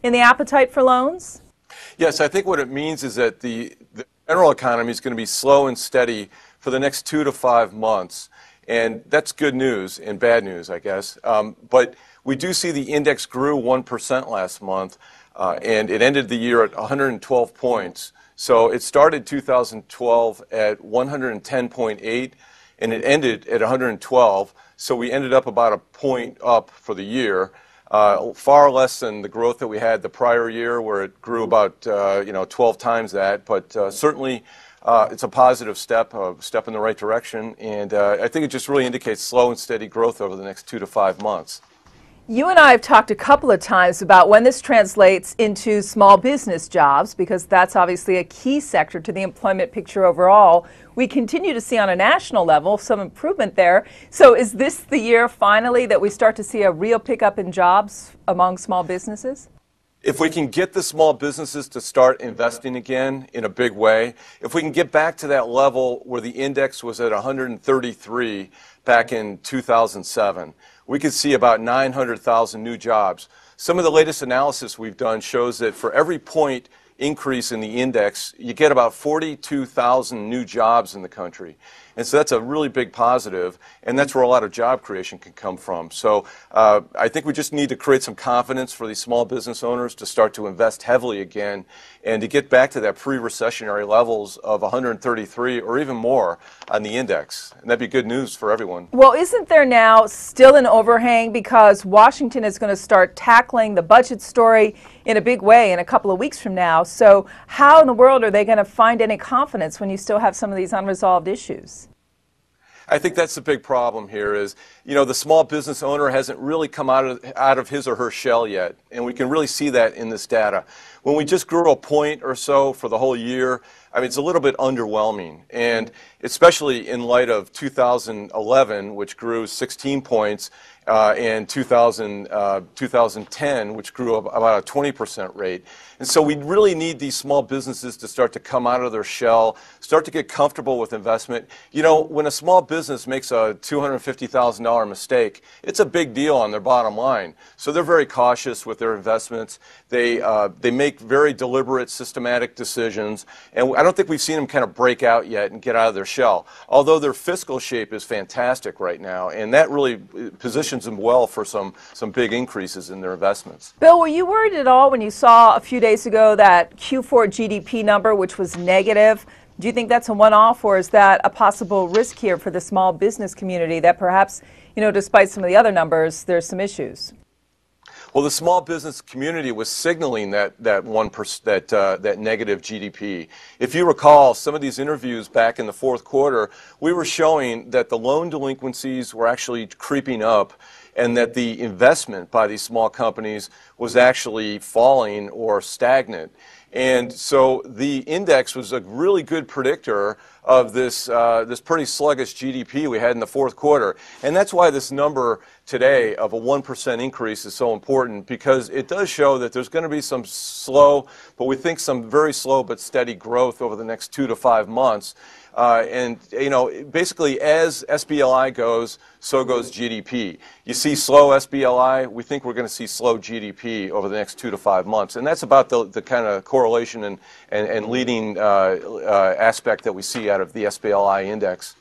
in the appetite for loans? Yes, I think what it means is that the general economy is going to be slow and steady for the next 2 to 5 months. And that's good news and bad news, I guess. But we do see the index grew 1% last month, and it ended the year at 112 points. So it started 2012 at 110.8, and it ended at 112. So we ended up about a point up for the year, far less than the growth that we had the prior year, where it grew about 12 times that. But certainly, it's a positive step, a step in the right direction, and I think it just really indicates slow and steady growth over the next 2 to 5 months. You and I have talked a couple of times about when this translates into small business jobs, because that's obviously a key sector to the employment picture overall. We continue to see on a national level some improvement there. So is this the year finally that we start to see a real pickup in jobs among small businesses? If we can get the small businesses to start investing again in a big way, if we can get back to that level where the index was at 133 back in 2007, we could see about 900,000 new jobs. Some of the latest analysis we've done shows that for every point increase in the index, you get about 42,000 new jobs in the country. And so that's a really big positive, and that's where a lot of job creation can come from. So I think we just need to create some confidence for these small business owners to start to invest heavily again and to get back to that pre-recessionary levels of 133 or even more on the index. And that'd be good news for everyone. Well, isn't there now still an overhang because Washington is going to start tackling the budget story in a big way in a couple of weeks from now? So how in the world are they going to find any confidence when you still have some of these unresolved issues? I think that's the big problem here is, the small business owner hasn't really come out of his or her shell yet, and we can really see that in this data. When we just grew a point or so for the whole year, I mean, it's a little bit underwhelming, and especially in light of 2011, which grew 16 points, and 2010, which grew about a 20% rate. And so we really need these small businesses to start to come out of their shell, start to get comfortable with investment. When a small business makes a $250,000 mistake, it's a big deal on their bottom line. So they're very cautious with their investments. They make very deliberate, systematic decisions, and I don't think we've seen them kind of break out yet and get out of their shell, although their fiscal shape is fantastic right now, and that really positions them well for some big increases in their investments. Bill, were you worried at all when you saw a few days ago that Q4 GDP number, which was negative? Do you think that's a one-off, or is that a possible risk here for the small business community that perhaps, despite some of the other numbers, there's some issues? Well, the small business community was signaling that negative GDP. If you recall, some of these interviews back in the fourth quarter, we were showing that the loan delinquencies were actually creeping up, and that the investment by these small companies was actually falling or stagnant. And so the index was a really good predictor of this pretty sluggish GDP we had in the fourth quarter. And that's why this number today of a 1% increase is so important, because it does show that there's going to be some slow, but we think some very slow but steady growth over the next 2 to 5 months. Basically as SBLI goes, so goes GDP. You see slow SBLI, we think we're going to see slow GDP over the next 2 to 5 months. And that's about the kind of correlation and leading aspect that we see out of the SBLI index.